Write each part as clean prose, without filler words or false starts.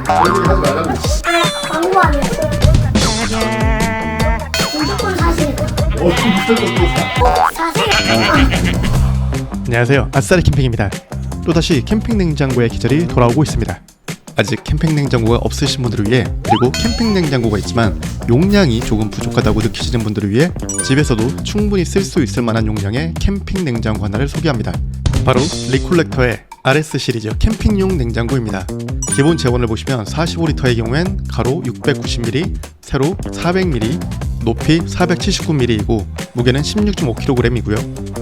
하지 말라고. 아, 광고 아니었어. 무조건 사실이다. 무조건 또 사. 사실. 안녕하세요, 아싸리 캠핑입니다. 또다시 캠핑 냉장고의 계절이 돌아오고 있습니다. 아직 캠핑 냉장고가 없으신 분들을 위해, 그리고 캠핑 냉장고가 있지만 용량이 조금 부족하다고 느끼시는 분들을 위해 집에서도 충분히 쓸 수 있을 만한 용량의 캠핑 냉장고 하나를 소개합니다. 바로 리콜렉터의 RS 시리즈 캠핑용 냉장고입니다. 기본 재원을 보시면 45리터의 경우엔 가로 690mm, 세로 400mm, 높이 479mm이고 무게는 16.5kg이고요.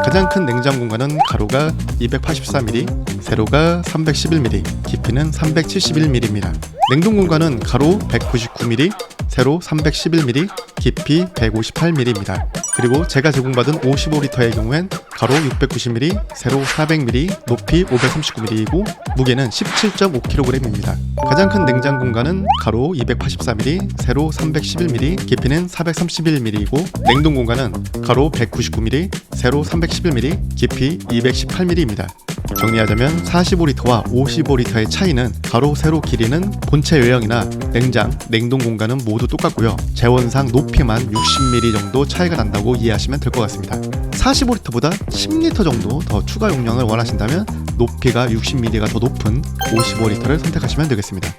가장 큰 냉장 공간은 가로가 284mm, 세로가 311mm, 깊이는 371mm입니다. 냉동 공간은 가로 199mm, 세로 311mm, 깊이 158mm입니다. 그리고 제가 제공받은 55리터의 경우엔 가로 690mm, 세로 400mm, 높이 539mm이고 무게는 17.5kg입니다. 가장 큰 냉장 공간은 가로 284mm, 세로 311mm, 깊이는 431mm이고 냉동 공간은 가로 199mm, 세로 311mm, 깊이 218mm입니다. 정리하자면 45리터와 55리터의 차이는 가로, 세로 길이는 본체 외형이나 냉장, 냉동 공간은 모두 똑같고요. 재원상 높이만 60mm 정도 차이가 난다고 이해하시면 될 것 같습니다. 45리터보다 10리터 정도 더 추가 용량을 원하신다면 높이가 60mm가 더 높은 55리터를 선택하시면 되겠습니다.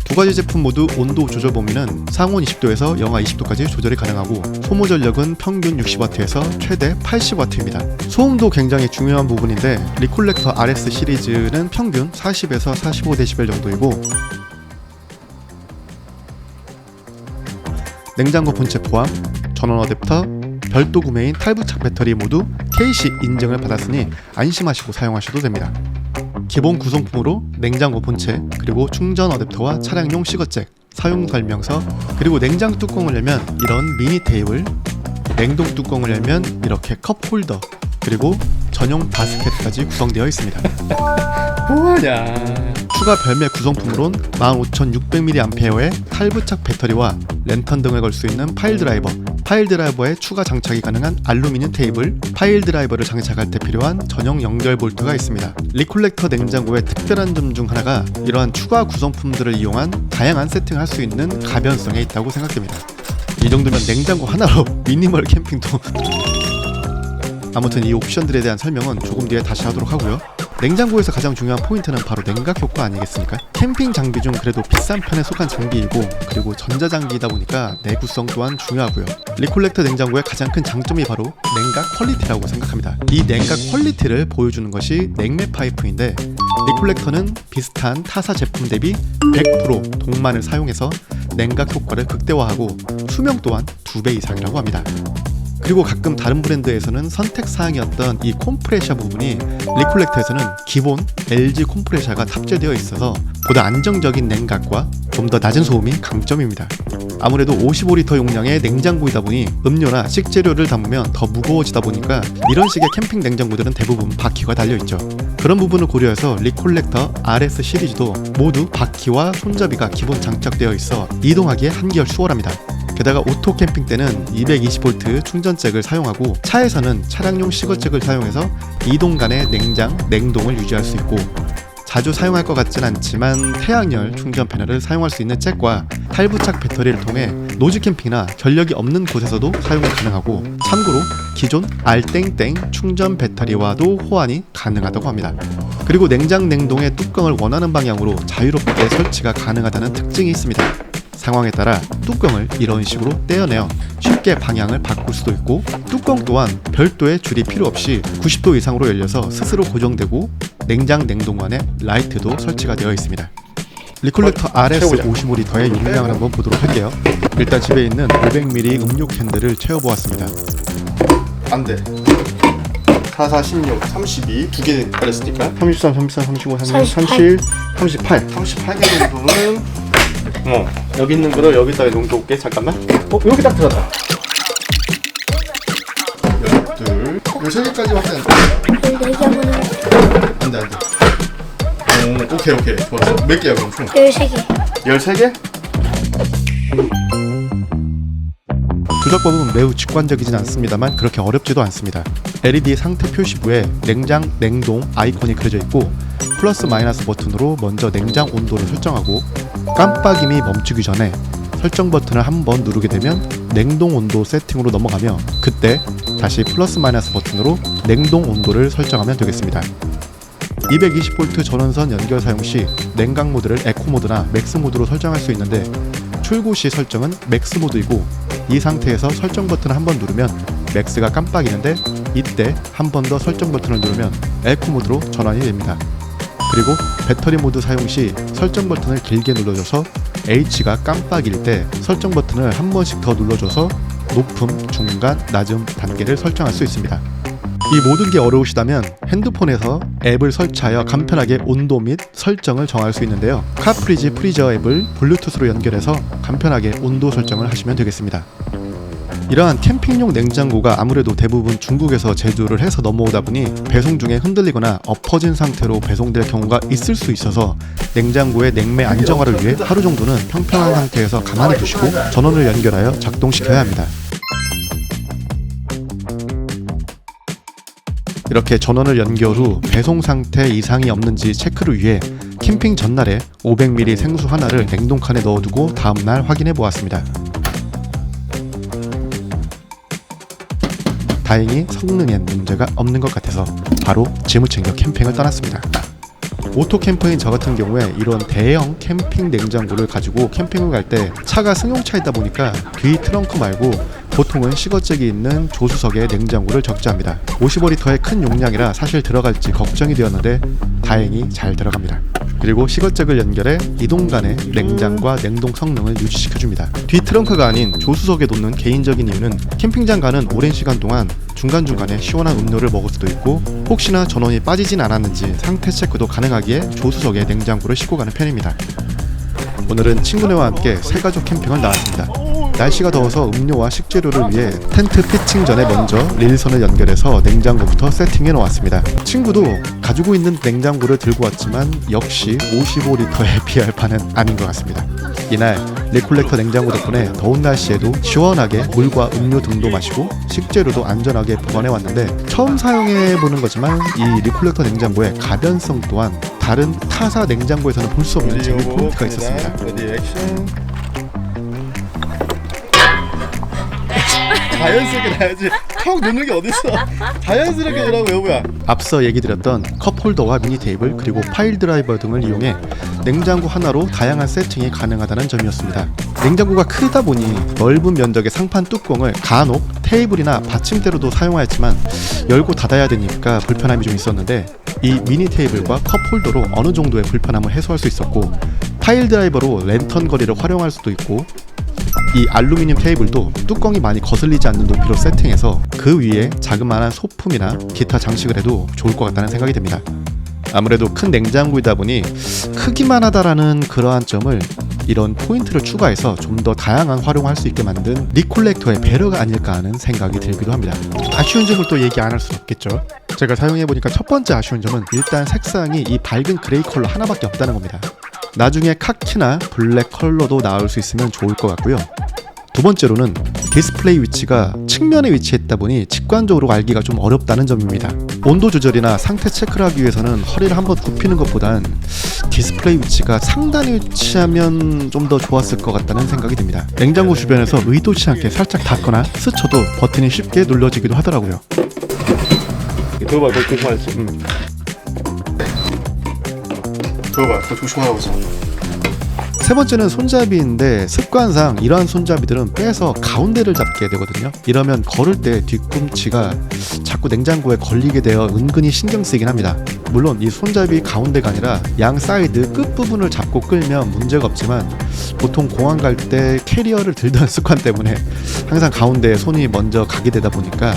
두 가지 제품 모두 온도 조절 범위는 상온 20도에서 영하 20도까지 조절이 가능하고 소모 전력은 평균 60W에서 최대 80W입니다. 소음도 굉장히 중요한 부분인데 리콜렉터 RS 시리즈는 평균 40에서 45dB 정도이고 냉장고 본체 포함, 전원 어댑터, 별도 구매인 탈부착 배터리 모두 KC 인증을 받았으니 안심하시고 사용하셔도 됩니다. 기본 구성품으로 냉장고 본체, 그리고 충전 어댑터와 차량용 시거잭, 사용 설명서, 그리고 냉장 뚜껑을 열면 이런 미니 테이블, 냉동 뚜껑을 열면 이렇게 컵 홀더, 그리고 전용 바스켓까지 구성되어 있습니다. 뭐하냐? 추가 별매 구성품으론 15600mAh의 탈부착 배터리와 랜턴 등을 걸 수 있는 파일 드라이버, 파일 드라이버에 추가 장착이 가능한 알루미늄 테이블, 파일 드라이버를 장착할 때 필요한 전용 연결 볼트가 있습니다. 리콜렉터 냉장고의 특별한 점 중 하나가 이러한 추가 구성품들을 이용한 다양한 세팅을 할 수 있는 가변성에 있다고 생각됩니다. 이 정도면 냉장고 하나로 미니멀 캠핑도 아무튼 이 옵션들에 대한 설명은 조금 뒤에 다시 하도록 하고요. 냉장고에서 가장 중요한 포인트는 바로 냉각 효과 아니겠습니까? 캠핑 장비 중 그래도 비싼 편에 속한 장비이고, 그리고 전자장비이다 보니까 내구성 또한 중요하고요. 리콜렉터 냉장고의 가장 큰 장점이 바로 냉각 퀄리티라고 생각합니다. 이 냉각 퀄리티를 보여주는 것이 냉매 파이프인데, 리콜렉터는 비슷한 타사 제품 대비 100% 동만을 사용해서 냉각 효과를 극대화하고 수명 또한 2배 이상이라고 합니다. 그리고 가끔 다른 브랜드에서는 선택사항이었던 이 콤프레셔 부분이 리콜렉터에서는 기본 LG 콤프레셔가 탑재되어 있어서 보다 안정적인 냉각과 좀 더 낮은 소음이 강점입니다. 아무래도 55리터 용량의 냉장고이다 보니 음료나 식재료를 담으면 더 무거워지다 보니까 이런 식의 캠핑 냉장고들은 대부분 바퀴가 달려있죠. 그런 부분을 고려해서 리콜렉터 RS 시리즈도 모두 바퀴와 손잡이가 기본 장착되어 있어 이동하기에 한결 수월합니다. 게다가 오토 캠핑 때는 220V 충전잭을 사용하고 차에서는 차량용 시거잭을 사용해서 이동 간의 냉장, 냉동을 유지할 수 있고, 자주 사용할 것 같진 않지만 태양열 충전 패널을 사용할 수 있는 잭과 탈부착 배터리를 통해 노즈 캠핑이나 전력이 없는 곳에서도 사용이 가능하고, 참고로 기존 R땡땡 충전 배터리와도 호환이 가능하다고 합니다. 그리고 냉장, 냉동의 뚜껑을 원하는 방향으로 자유롭게 설치가 가능하다는 특징이 있습니다. 상황에 따라 뚜껑을 이런 식으로 떼어내어 쉽게 방향을 바꿀 수도 있고, 뚜껑 또한 별도의 줄이 필요 없이 90도 이상으로 열려서 스스로 고정되고 냉장, 냉동관에 라이트도 설치가 되어 있습니다. 리콜렉터 RS 55리터의 용량을 한번 보도록 할게요. 일단 집에 있는 500ml 음료 캔들을 채워보았습니다. 안돼. 44, 16, 32 두 개 깔렸으니까 33, 34, 35, 36, 37, 38 38개 정도는 여기 있는 거를 여기다 놓을게. 잠깐만. 여기 딱 들어갔다. 12, 13개까지 확대. 14개 하면 안돼. 오케이 좋았어. 몇 개야 그럼 총? 13개. 13개? 조작법은 매우 직관적이진 않습니다만 그렇게 어렵지도 않습니다. LED 상태 표시부에 냉장, 냉동 아이콘이 그려져 있고 플러스 마이너스 버튼으로 먼저 냉장 온도를 설정하고 깜빡임이 멈추기 전에 설정 버튼을 한번 누르게 되면 냉동 온도 세팅으로 넘어가며 그때 다시 플러스 마이너스 버튼으로 냉동 온도를 설정하면 되겠습니다. 220V 전원선 연결 사용 시 냉각 모드를 에코 모드나 맥스 모드로 설정할 수 있는데 출고 시 설정은 맥스 모드이고 이 상태에서 설정 버튼을 한번 누르면 맥스가 깜빡이는데 이때 한 번 더 설정 버튼을 누르면 에코 모드로 전환이 됩니다. 그리고 배터리 모드 사용 시 설정 버튼을 길게 눌러줘서 H가 깜빡일 때 설정 버튼을 한 번씩 더 눌러줘서 높음, 중간, 낮음 단계를 설정할 수 있습니다. 이 모든 게 어려우시다면 핸드폰에서 앱을 설치하여 간편하게 온도 및 설정을 정할 수 있는데요. 카프리지 프리저 앱을 블루투스로 연결해서 간편하게 온도 설정을 하시면 되겠습니다. 이러한 캠핑용 냉장고가 아무래도 대부분 중국에서 제조를 해서 넘어오다 보니 배송 중에 흔들리거나 엎어진 상태로 배송될 경우가 있을 수 있어서 냉장고의 냉매 안정화를 위해 하루 정도는 평평한 상태에서 가만히 두시고 전원을 연결하여 작동시켜야 합니다. 이렇게 전원을 연결 후 배송 상태 이상이 없는지 체크를 위해 캠핑 전날에 500ml 생수 하나를 냉동칸에 넣어두고 다음날 확인해 보았습니다. 다행히 성능엔 문제가 없는 것 같아서 바로 짐을 챙겨 캠핑을 떠났습니다. 오토 캠퍼인 저 같은 경우에 이런 대형 캠핑 냉장고를 가지고 캠핑을 갈 때 차가 승용차이다 보니까 뒤 트렁크 말고 보통은 시거잭이 있는 조수석에 냉장고를 적재합니다. 55리터의 큰 용량이라 사실 들어갈지 걱정이 되었는데 다행히 잘 들어갑니다. 그리고 시거잭을 연결해 이동 간의 냉장과 냉동 성능을 유지시켜줍니다. 뒤 트렁크가 아닌 조수석에 놓는 개인적인 이유는 캠핑장 가는 오랜 시간 동안 중간중간에 시원한 음료를 먹을 수도 있고 혹시나 전원이 빠지진 않았는지 상태 체크도 가능하기에 조수석에 냉장고를 싣고 가는 편입니다. 오늘은 친구네와 함께 새가족 캠핑을 나왔습니다. 날씨가 더워서 음료와 식재료를 위해 텐트 피칭 전에 먼저 릴선을 연결해서 냉장고부터 세팅해 놓았습니다. 친구도 가지고 있는 냉장고를 들고 왔지만 역시 55리터에 비할 바는 아닌 것 같습니다. 이날 리콜렉터 냉장고 덕분에 더운 날씨에도 시원하게 물과 음료 등도 마시고 식재료도 안전하게 보관해 왔는데 처음 사용해 보는 거지만 이 리콜렉터 냉장고의 가변성 또한 다른 타사 냉장고에서는 볼 수 없는 재미 포인트가 있었습니다. 자연스럽게 놔야지. 턱 놓는 게 어딨어. 자연스럽게 놓으라고 여보야. 앞서 얘기 드렸던 컵홀더와 미니 테이블 그리고 파일 드라이버 등을 이용해 냉장고 하나로 다양한 세팅이 가능하다는 점이었습니다. 냉장고가 크다 보니 넓은 면적의 상판 뚜껑을 간혹 테이블이나 받침대로도 사용하였지만 열고 닫아야 되니까 불편함이 좀 있었는데 이 미니 테이블과 컵홀더로 어느 정도의 불편함을 해소할 수 있었고 파일 드라이버로 랜턴 거리를 활용할 수도 있고 이 알루미늄 테이블도 뚜껑이 많이 거슬리지 않는 높이로 세팅해서 그 위에 자그마한 소품이나 기타 장식을 해도 좋을 것 같다는 생각이 듭니다. 아무래도 큰 냉장고이다 보니 크기만 하다라는 그러한 점을 이런 포인트를 추가해서 좀 더 다양한 활용을 할 수 있게 만든 리콜렉터의 배려가 아닐까 하는 생각이 들기도 합니다. 아쉬운 점을 또 얘기 안 할 수 없겠죠. 제가 사용해보니까 첫 번째 아쉬운 점은 일단 색상이 이 밝은 그레이 컬러 하나밖에 없다는 겁니다. 나중에 카키나 블랙 컬러도 나올 수 있으면 좋을 것 같고요. 두 번째로는 디스플레이 위치가 측면에 위치했다 보니 직관적으로 알기가 좀 어렵다는 점입니다. 온도 조절이나 상태 체크를 하기 위해서는 허리를 한번 굽히는 것보단 디스플레이 위치가 상단에 위치하면 좀 더 좋았을 것 같다는 생각이 듭니다. 냉장고 주변에서 의도치 않게 살짝 닿거나 스쳐도 버튼이 쉽게 눌러지기도 하더라고요. 들어봐, 너 조심하지. 들어봐, 더 조심하라고 했어. 세 번째는 손잡이인데 습관상 이러한 손잡이들은 빼서 가운데를 잡게 되거든요. 이러면 걸을 때 뒤꿈치가 자꾸 냉장고에 걸리게 되어 은근히 신경 쓰이긴 합니다. 물론 이 손잡이 가운데가 아니라 양 사이드 끝부분을 잡고 끌면 문제가 없지만 보통 공항 갈 때 캐리어를 들던 습관 때문에 항상 가운데에 손이 먼저 가게 되다 보니까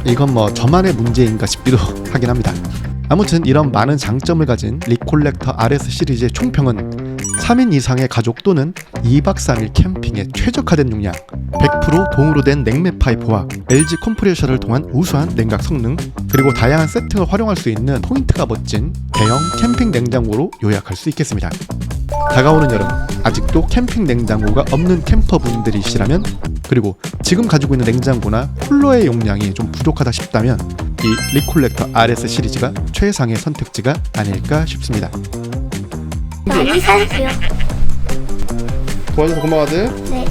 이건 뭐 저만의 문제인가 싶기도 하긴 합니다. 아무튼 이런 많은 장점을 가진 리콜렉터 RS 시리즈의 총평은 3인 이상의 가족 또는 2박 3일 캠핑에 최적화된 용량, 100% 동으로 된 냉매 파이프와 LG 컴프레셔를 통한 우수한 냉각 성능, 그리고 다양한 세팅을 활용할 수 있는 포인트가 멋진 대형 캠핑 냉장고로 요약할 수 있겠습니다. 다가오는 여름, 아직도 캠핑 냉장고가 없는 캠퍼분들이시라면, 그리고 지금 가지고 있는 냉장고나 쿨러의 용량이 좀 부족하다 싶다면 이 리콜렉터 RS 시리즈가 최상의 선택지가 아닐까 싶습니다. 많이 살게요. 도와줘서 고마워 아들. 네.